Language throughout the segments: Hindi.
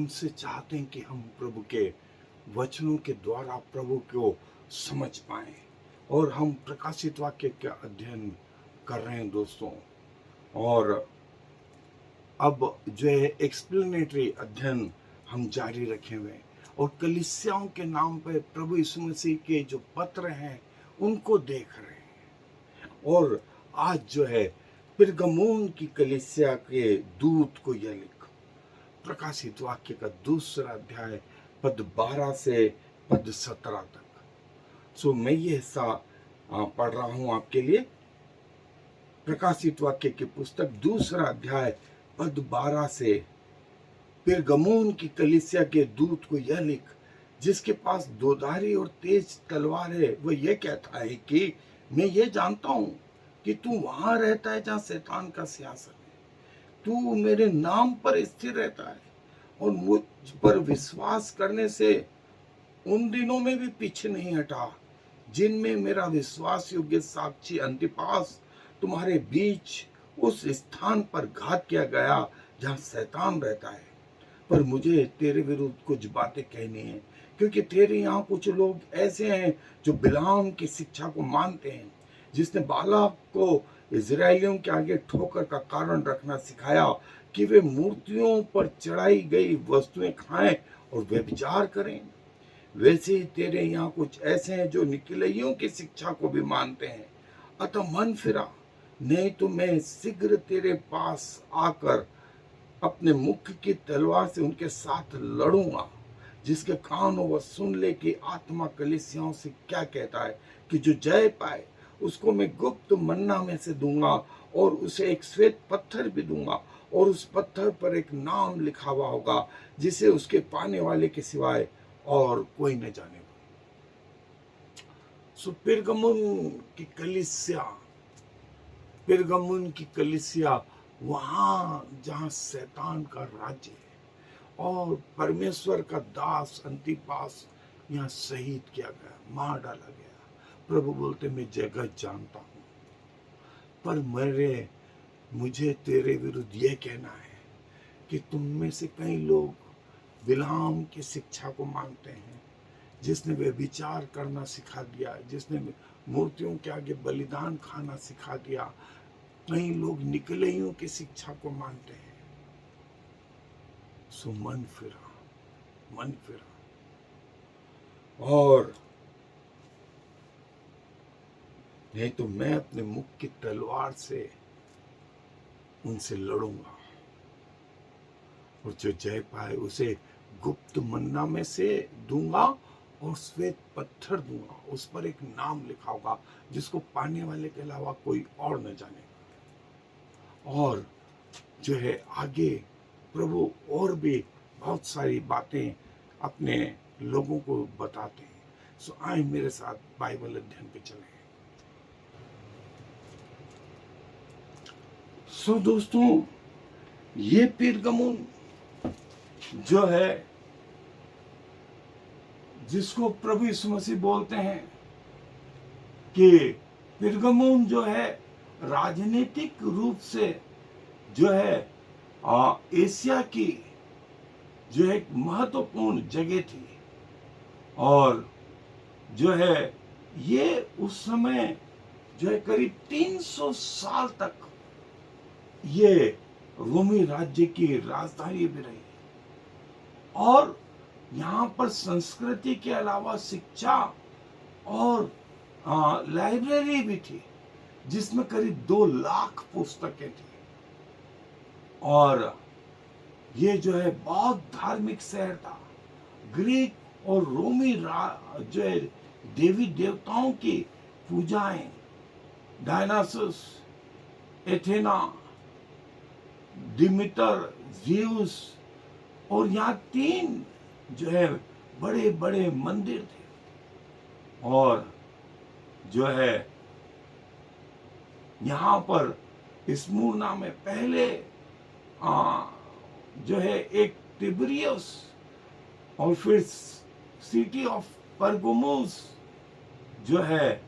हमसे चाहते हैं कि हम प्रभु के वचनों के द्वारा प्रभु को समझ पाएं। और हम प्रकाशित वाक्य का अध्ययन कर रहे हैं दोस्तों। और अब जो है एक्सप्लेनेटरी अध्ययन हम जारी रखे हुए हैं और कलीसियाओं के नाम पर प्रभु यीशु मसीह के जो पत्र हैं उनको देख रहे हैं। और आज जो है पिरगमून की कलीसिया के दूत को यह लिख, प्रकाशित वाक्य का दूसरा अध्याय पद 12 से पद 17 तक। सो मैं ये हिस्सा पढ़ रहा हूं आपके लिए। प्रकाशित वाक्य की पुस्तक दूसरा अध्याय पद 12 से, पिरगमून की कलीसिया के दूत को यह लिख, जिसके पास दोधारी और तेज तलवार है, वह यह कहता है कि मैं ये जानता हूं कि तू वहां रहता है जहां शैतान का सिंहासन है। तू मेरे नाम पर स्थिर रहता है और मुझ पर विश्वास करने से उन दिनों में भी पीछे नहीं हटा जिनमें मेरा विश्वास योग्य साक्षी अंतिपास तुम्हारे बीच उस स्थान पर घात किया गया जहां शैतान रहता है। पर मुझे तेरे विरुद्ध कुछ बातें कहनी है, क्योंकि तेरे यहाँ कुछ लोग ऐसे हैं जो बिलाम की शिक्षा को मानते हैं, जिसने बालाक को इजरायलियों के आगे ठोकर का कारण रखना सिखाया कि वे मूर्तियों पर चढ़ाई गई वस्तुएं खाएं और व्यभिचार करें। वैसे ही तेरे यहाँ कुछ ऐसे हैं जो निकलइयों की शिक्षा को भी मानते हैं। अतः मन फिरा, नहीं तो मैं शीघ्र तेरे पास आकर अपने मुख की तलवार से उनके साथ लड़ूंगा। जिसके कान हो वह सुन ले कि आत्मा कलीसियाओं से क्या कहता है, कि जो जय पाए उसको मैं गुप्त मन्ना में से दूंगा और उसे एक श्वेत पत्थर भी दूंगा, और उस पत्थर पर एक नाम लिखा हुआ होगा जिसे उसके पाने वाले के सिवाय और कोई न जाने। सो पिरगमुन की कलीसिया वहां जहां शैतान का राज्य है और परमेश्वर का दास अंतिपास यहाँ शहीद किया गया, मार डाला गया। प्रभु बोलते मैं जगह जानता हूं, पर मुझे तेरे विरुद्ध यह कहना है कि तुम में से कई लोग बिलाम की शिक्षा को मानते हैं, जिसने वे विचार करना सिखा दिया, जिसने मूर्तियों के आगे बलिदान खाना सिखा दिया। कई लोग निकलइयों की शिक्षा को मानते हैं। सो मन फिरा और नहीं तो मैं अपने मुख की तलवार से उनसे लड़ूंगा, और जो जय पाए उसे गुप्त मन्ना में से दूंगा और श्वेत पत्थर दूंगा, उस पर एक नाम लिखा होगा जिसको पाने वाले के अलावा कोई और न जानेगा। और जो है आगे प्रभु और भी बहुत सारी बातें अपने लोगों को बताते हैं। सो आए मेरे साथ बाइबल अध्ययन पे चले। सो दोस्तों, ये पिरगमुन जो है, जिसको प्रभु यीशु मसीह बोलते हैं कि पिरगमुन जो है राजनीतिक रूप से जो है एशिया की जो एक महत्वपूर्ण जगह थी। और जो है ये उस समय जो है करीब 300 साल तक ये रोमी राज्य की राजधानी भी रही। और यहाँ पर संस्कृति के अलावा शिक्षा और लाइब्रेरी भी थी, जिसमें करीब 2 लाख पुस्तकें थी। और ये जो है बहुत धार्मिक शहर था। ग्रीक और रोमी जो है देवी देवताओं की पूजाएं, डायनासोस, एथेना, डिमिटर, ज़्यूस, और यहाँ 3 जो है बड़े बड़े मंदिर थे। और जो है यहाँ पर स्मुर्ना में पहले जो है एक तिब्रियस, और फिर सिटी ऑफ परगमुस जो है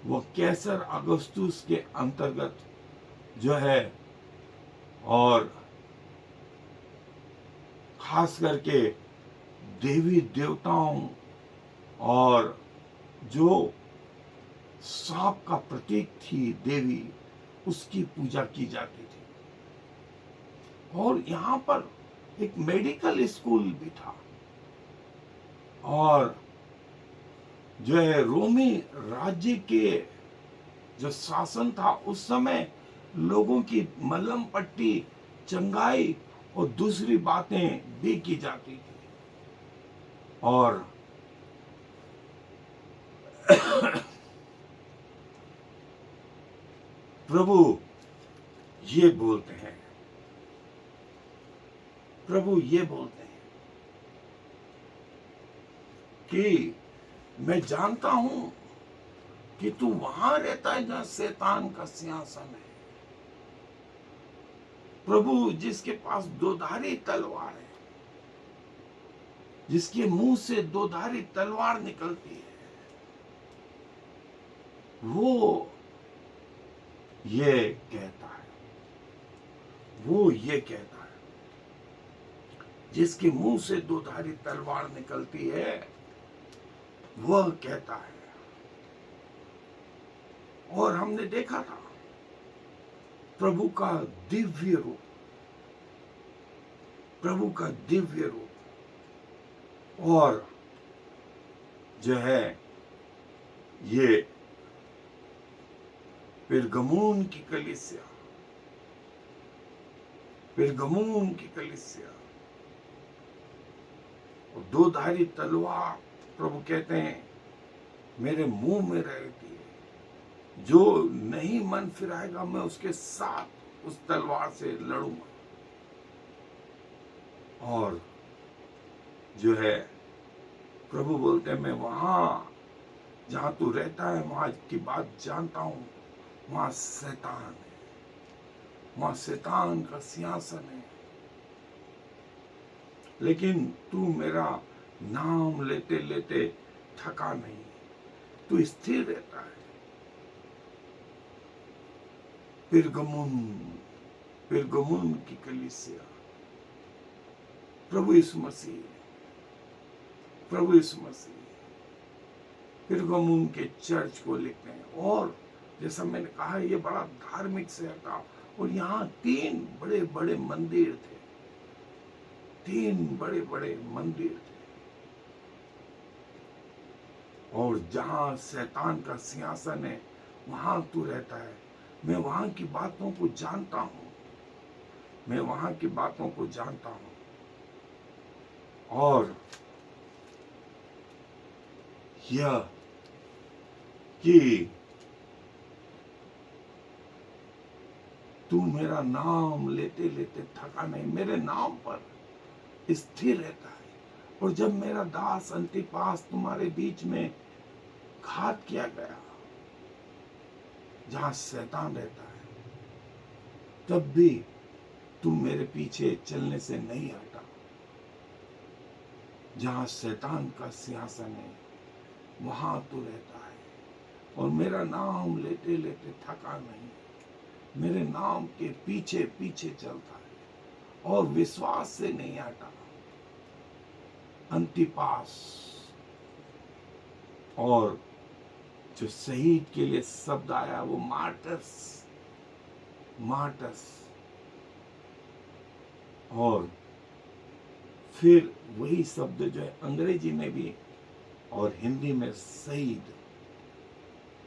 वो कैसर अगस्तुस के अंतर्गत जो है। और खास करके देवी देवताओं और जो सांप का प्रतीक थी देवी, उसकी पूजा की जाती थी। और यहाँ पर एक मेडिकल स्कूल भी था। और जो है रोमी राज्य के जो शासन था उस समय लोगों की मलहम पट्टी, चंगाई और दूसरी बातें भी की जाती थी। और प्रभु ये बोलते हैं, प्रभु ये बोलते हैं कि मैं जानता हूं कि तू वहां रहता है जहां शैतान का सिंहासन है। प्रभु जिसके पास दोधारी तलवार है, जिसके मुंह से दोधारी तलवार निकलती है, वो ये कहता है, वो ये कहता है, जिसके मुंह से दोधारी तलवार निकलती है, वह कहता है। और हमने देखा था प्रभु का दिव्य रूप, प्रभु का दिव्य रूप। और जो है ये पिरगमून की कलीसिया, पिरगमून की कलीसिया, और दोधारी तलवार प्रभु कहते हैं मेरे मुंह में रहती है, जो नहीं मन फिराएगा मैं उसके साथ उस तलवार से लड़ूंगा। और जो है प्रभु बोलते हैं मैं वहां जहां तू रहता है वहां की बात जानता हूं, वहां शैतान है, वहां शैतान का सिंहासन है, लेकिन तू मेरा नाम लेते लेते थका नहीं, तू स्थिर रहता है। पिरगमुन, पिरगमुन की कलीसिया, प्रभु यीशु मसीह, प्रभु यीशु मसीह पिरगमुन के चर्च को लिखते हैं। और जैसा मैंने कहा ये बड़ा धार्मिक शहर था और यहाँ 3 बड़े बड़े मंदिर थे, 3 बड़े बड़े मंदिर थे। और जहां शैतान का सिंहासन है वहां तू रहता है। मैं वहां की बातों को जानता हूं, मैं वहां की बातों को जानता हूं। और यह कि तू मेरा नाम लेते लेते थका नहीं, मेरे नाम पर स्थिर रहता है। और जब मेरा दास अंतिपास तुम्हारे बीच में घात किया गया, जहां शैतान रहता है, तब भी तू मेरे पीछे चलने से नहीं हटा। जहां शैतान का सिंहासन है वहां तू रहता है और मेरा नाम लेते लेते थका नहीं, मेरे नाम के पीछे पीछे चलता है और विश्वास से नहीं हटा। अंतिपास और जो शहीद के लिए शब्द आया वो मार्टस, मार्टस, और फिर वही शब्द जो है अंग्रेजी में भी और हिंदी में शहीद।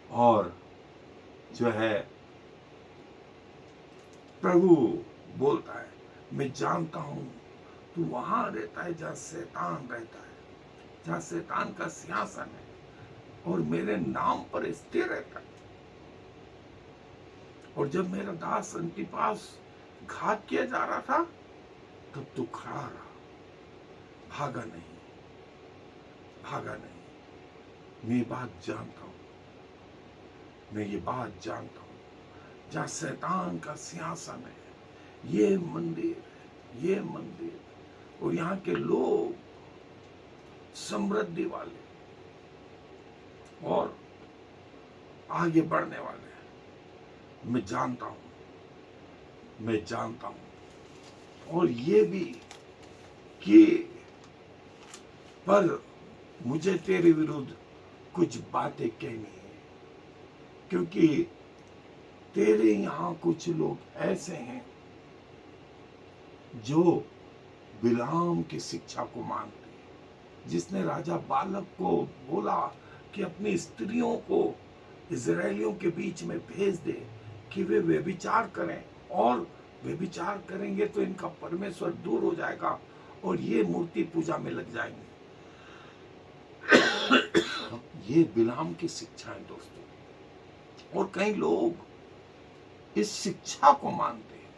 और जो है प्रभु बोलता है मैं जानता हूं तू वहां रहता है जहां शैतान रहता है, जहां शैतान का सिंहासन है, और मेरे नाम पर स्थिर रहता है। और जब मेरा दास अंतिपास घात किया जा रहा था तब तू खड़ा रहा, भागा नहीं, भागा नहीं। मैं ये बात जानता हूं, मैं ये बात जानता हूं। जहां शैतान का सिंहासन है ये मंदिर, ये मंदिर, और यहाँ के लोग समृद्धि वाले और आगे बढ़ने वाले हैं। मैं जानता हूं, मैं जानता हूं। और ये भी कि पर मुझे तेरे विरुद्ध कुछ बातें कहनी है, क्योंकि तेरे यहाँ कुछ लोग ऐसे हैं जो बिलाम की शिक्षा को मानते हैं, जिसने राजा बालक को बोला कि अपनी स्त्रियों को इजरायलियों के बीच में भेज दे कि वे व्यभिचार करें, और व्यभिचार करेंगे तो इनका परमेश्वर दूर हो जाएगा और ये मूर्ति पूजा में लग जाएंगे। ये बिलाम की शिक्षा है दोस्तों, और कई लोग इस शिक्षा को मानते हैं,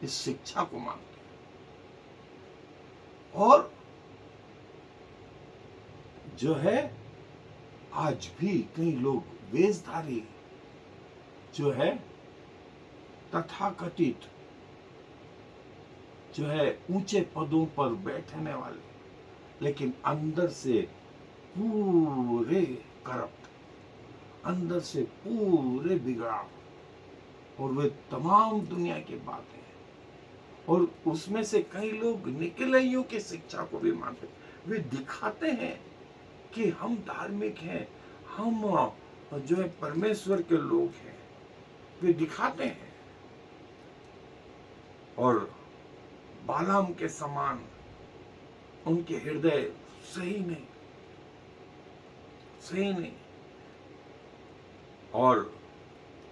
इस शिक्षा को मानते हैं। और जो है आज भी कई लोग वेशधारी जो है तथाकथित जो है ऊंचे पदों पर बैठने वाले, लेकिन अंदर से पूरे करप्ट, अंदर से पूरे बिगड़ा, और वे तमाम दुनिया की बातें हैं। और उसमें से कई लोग निकलइयों की शिक्षा को भी मानते हैं। वे दिखाते हैं कि हम धार्मिक हैं, हम जो है परमेश्वर के लोग हैं, वे दिखाते हैं। और बालाम के समान उनके हृदय सही नहीं, सही नहीं। और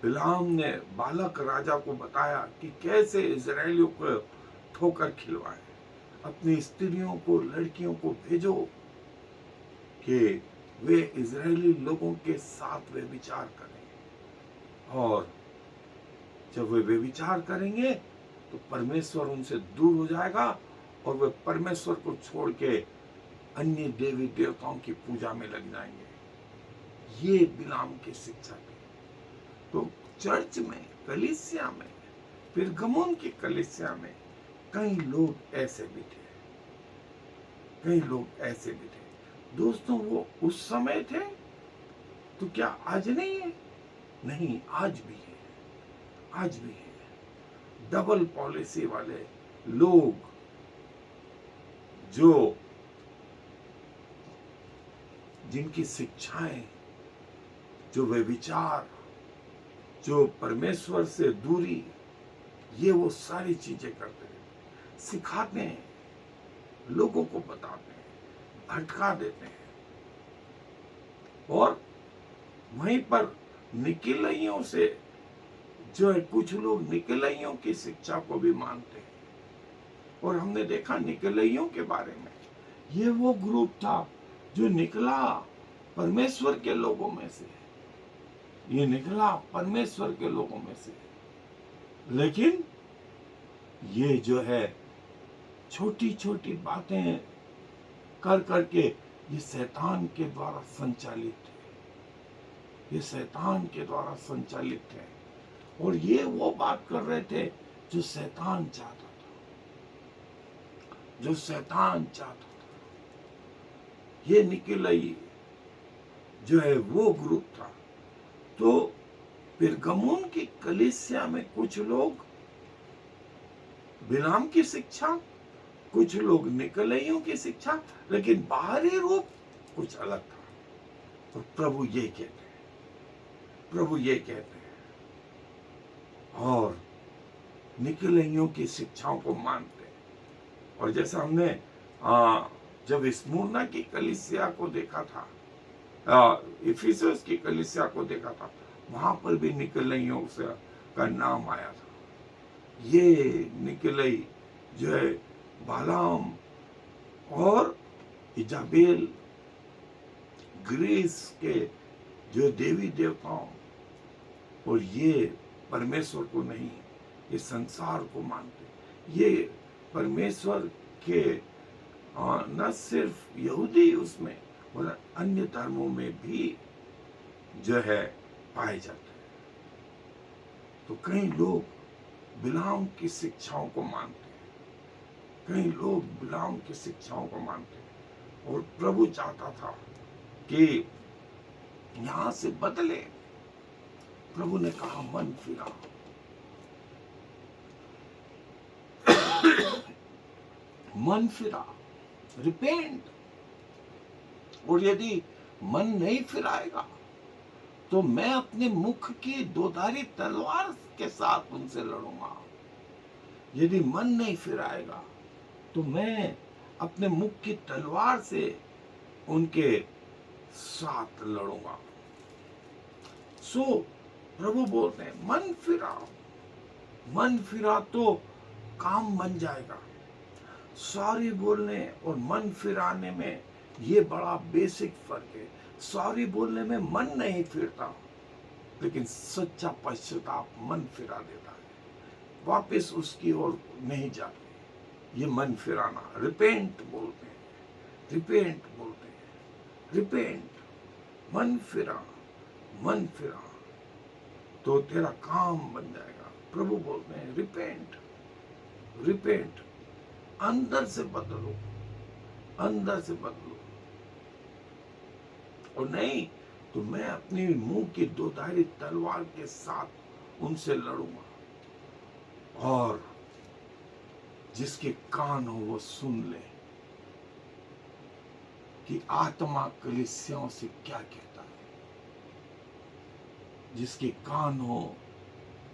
बिलाम ने बालक राजा को बताया कि कैसे इजरायलियों को ठोकर खिलवाए, अपनी स्त्रियों को, लड़कियों को भेजो कि वे इजरायली लोगों के साथ वे विचार करें, और जब वे विचार करेंगे तो परमेश्वर उनसे दूर हो जाएगा और वे परमेश्वर को छोड़ के अन्य देवी देवताओं की पूजा में लग जाएंगे। ये बिलाम की शिक्षा थी। तो चर्च में, कलीसिया में, पिरगमुन की कलीसिया में कई लोग ऐसे भी थे, कई लोग ऐसे भी थे दोस्तों। वो उस समय थे तो क्या आज नहीं है? नहीं, आज भी है, आज भी है। डबल पॉलिसी वाले लोग जो जिनकी शिक्षाएं, जो वे विचार, जो परमेश्वर से दूरी, ये वो सारी चीजें करते हैं, सिखाते हैं, लोगों को बताते हैं, भटका देते हैं। और वहीं पर निकलइयों से जो है कुछ लोग निकलइयों की शिक्षा को भी मानते हैं। और हमने देखा निकलइयों के बारे में, ये वो ग्रुप था जो निकला परमेश्वर के लोगों में से, ये निकला परमेश्वर के लोगों में से। लेकिन ये जो है छोटी छोटी बातें कर करके ये शैतान के द्वारा संचालित है, ये शैतान के द्वारा संचालित है। और ये वो बात कर रहे थे जो शैतान चाहता था, जो शैतान चाहता था। ये निकलई जो है वो ग्रुप था। तो पिरगमुन की कलीसिया में कुछ लोग बिलाम की शिक्षा, कुछ लोग निकलइयों की शिक्षा, लेकिन बाहरी रूप कुछ अलग था। तो प्रभु ये कहते हैं, प्रभु ये कहते हैं, और निकलइयों की शिक्षाओं को मानते हैं। और जैसा हमने जब स्मुरना की कलीसिया को देखा था, इफिसस की कलीसिया को देखा था, वहां पर भी निकलइयों से का नाम आया था। ये निकलई जो है बालाम और इजाबेल, ग्रीस के जो देवी देवताओं, और ये परमेश्वर को नहीं, ये संसार को मानते। ये परमेश्वर के न सिर्फ यहूदी उसमें, और अन्य धर्मों में भी जो है पाए जाते हैं। तो कई लोग बिलाम की शिक्षाओं को मानते हैं, कई लोग बिलाम की शिक्षाओं को मानते हैं। और प्रभु चाहता था कि यहां से बदले। प्रभु ने कहा मन फिरा। मन फिरा, रिपेंट। और यदि मन नहीं फिराएगा तो मैं अपने मुख की दोधारी तलवार के साथ उनसे लड़ूंगा। यदि मन नहीं फिराएगा तो मैं अपने मुख की तलवार से उनके साथ लड़ूंगा। सो प्रभु बोलते हैं मन फिराओ। मन फिरा तो काम बन जाएगा। सॉरी बोलने और मन फिराने में ये बड़ा बेसिक फर्क है। सॉरी बोलने में मन नहीं फिरता, लेकिन सच्चा पश्चाताप मन फिरा देता है, वापस उसकी ओर नहीं जाते। ये मन फिराना, रिपेंट बोलते हैं, रिपेंट बोलते हैं, रिपेंट। मन फिरा, मन फिरा तो तेरा काम बन जाएगा। प्रभु बोलते हैं रिपेंट, रिपेंट। अंदर से बदलो, अंदर से बदलो। और नहीं तो मैं अपनी मुंह की दोधारी तलवार के साथ उनसे लड़ूंगा। और जिसके कान हो वो सुन ले कि आत्मा कलीसियाओं से क्या कहता है। जिसके कान हो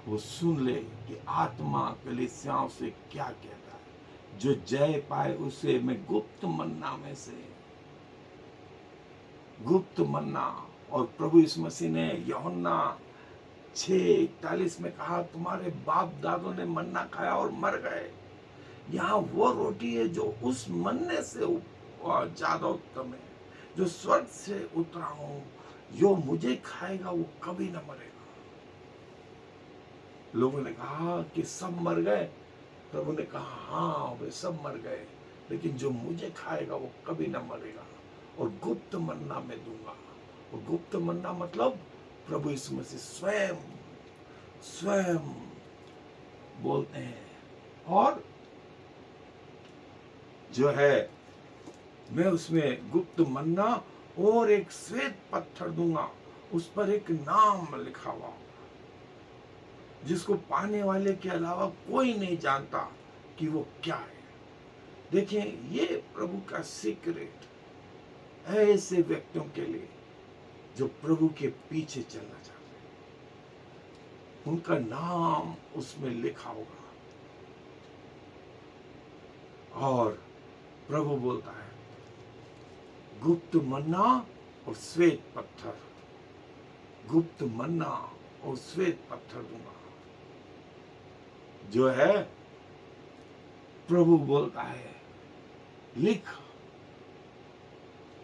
वो सुन ले कि आत्मा कलीसियाओं से क्या कहता है। जो जय पाए उसे मैं गुप्त मन्ना में से, गुप्त मन्ना। और प्रभु यीशु मसीह ने यूहन्ना 6:41 में कहा तुम्हारे बाप दादों ने मन्ना खाया और मर गए। यहाँ वो रोटी है जो उस मन्ने से ज्यादा उत्तम है, जो स्वर्ग से उतरा हूं। जो मुझे खाएगा वो कभी न मरेगा। लोगों ने कहा कि सब मर गए। प्रभु ने कहा हाँ वे सब मर गए, लेकिन जो मुझे खाएगा वो कभी न मरेगा। और गुप्त मन्ना में दूंगा। और गुप्त मन्ना मतलब प्रभु यीशु मसीह स्वयं स्वयं बोलते हैं। और जो है मैं उसमें गुप्त मन्ना और एक श्वेत पत्थर दूंगा, उस पर एक नाम लिखा हुआ, जिसको पाने वाले के अलावा कोई नहीं जानता कि वो क्या है। देखें, ये प्रभु का सीक्रेट ऐसे व्यक्तियों के लिए जो प्रभु के पीछे चलना चाहते हैं। उनका नाम उसमें लिखा होगा। और प्रभु बोलता है गुप्त मन्ना और श्वेत पत्थर, गुप्त मन्ना और श्वेत पत्थर दूंगा। जो है प्रभु बोलता है लिख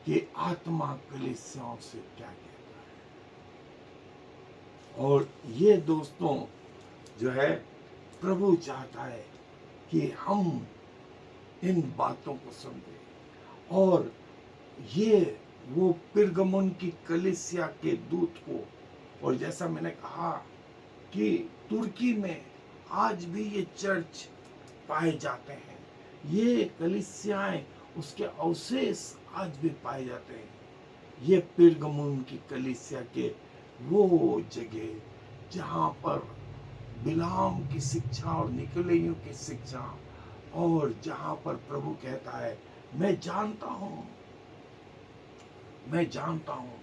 कि आत्मा कलीसियाओं से क्या कहता है। और ये दोस्तों जो है प्रभु चाहता है कि हम इन बातों को समझें। और ये वो पिरगमुन की कलीसिया के दूत को, और जैसा मैंने कहा कि तुर्की में आज भी ये चर्च पाए जाते हैं, ये कलीसियाएं, उसके अवशेष आज भी पाए जाते हैं। ये पिरगमुन की कलीसिया के वो जगह जहां पर बिलाम की शिक्षा और निकोलाइयों की शिक्षा, और जहां पर प्रभु कहता है मैं जानता हूं, मैं जानता हूं।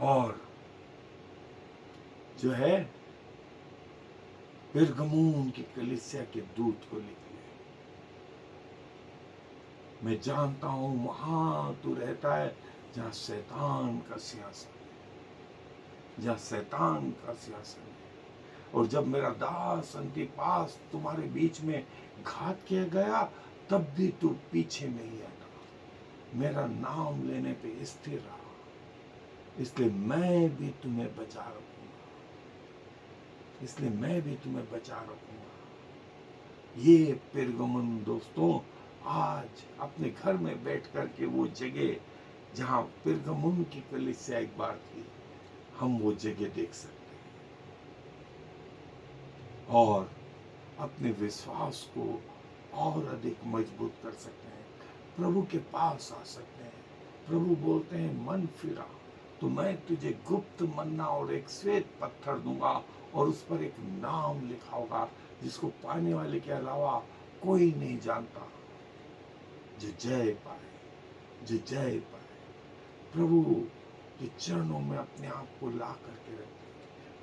और जो है पिरगमुन की कलीसिया के दूत को लिखे, मैं जानता हूं वहां तू रहता है जहां शैतान का सिंहासन है, जहां शैतान का सिंहासन है। और जब मेरा दास अंतिपास तुम्हारे बीच में घात किया गया तब भी तू पीछे नहीं हटा, मेरा नाम लेने पे स्थिर रहा, इसलिए मैं भी तुम्हें बचा रखूंगा, इसलिए मैं भी तुम्हें बचा रखूंगा। ये पिरगमुन दोस्तों आज अपने घर में बैठ कर के वो जगह जहां पिरगमुन की कलीसिया एक बार थी, हम वो जगह देख सकते हैं और अपने विश्वास को और अधिक मजबूत कर सकते हैं, प्रभु के पास आ सकते हैं। प्रभु बोलते हैं मन फिरा तो मैं तुझे गुप्त मन्ना और एक श्वेत पत्थर दूंगा, और उस पर एक नाम लिखा होगा जिसको पाने वाले के अलावा कोई नहीं जानता जो जय पाए, जो जय पाए। प्रभु के चरणों में अपने आप को ला करके रखें।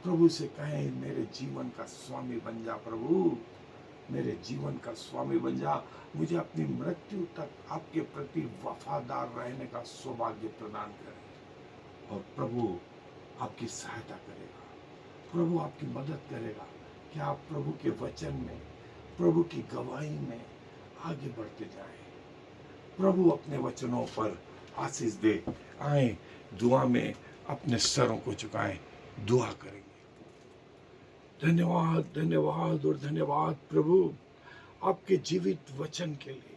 प्रभु से कहें, मेरे जीवन का स्वामी बन जा प्रभु, मेरे जीवन का स्वामी बन जा। मुझे अपनी मृत्यु तक आपके प्रति वफादार रहने का सौभाग्य प्रदान करें। और प्रभु आपकी सहायता करेगा, प्रभु आपकी मदद करेगा कि आप प्रभु के वचन में, प्रभु की गवाही में आगे बढ़ते जाएं। प्रभु अपने वचनों पर आशीष दे। आए दुआ में अपने सरों को झुकाएं, दुआ करेंगे। धन्यवाद, धन्यवाद और धन्यवाद प्रभु आपके जीवित वचन के लिए,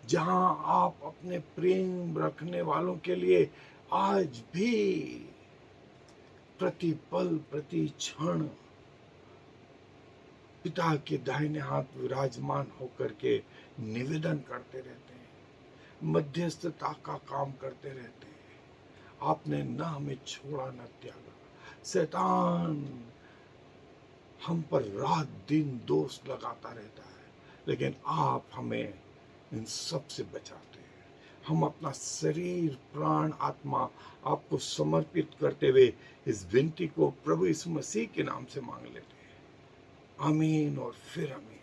जहां आप अपने प्रेम रखने वालों के लिए आज भी प्रति पल प्रति क्षण पिता के दाहिने हाथ विराजमान होकर के निवेदन करते रहते हैं, मध्यस्थता का काम करते रहते हैं। आपने न हमें छोड़ा न त्यागा। शैतान हम पर रात दिन दोष लगाता रहता है, लेकिन आप हमें इन सब से बचाते हैं। हम अपना शरीर, प्राण, आत्मा आपको समर्पित करते हुए इस विनती को प्रभु यीशु मसीह के नाम से मांग लेते हैं। आमीन और फिर आमीन।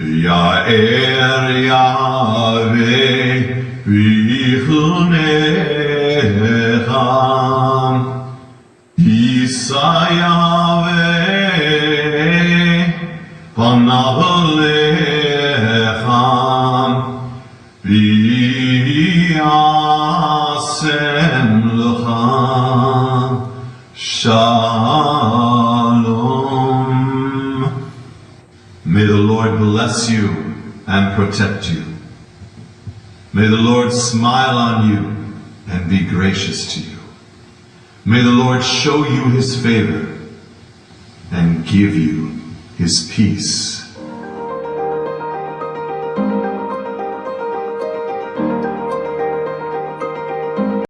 Ya'er Yahweh v'chunecha Yisa Yahweh panav lecha v'yasem lecha Shalom. May the Lord bless you and protect you. May the Lord smile on you and be gracious to you. May the Lord show you his favor and give you his peace.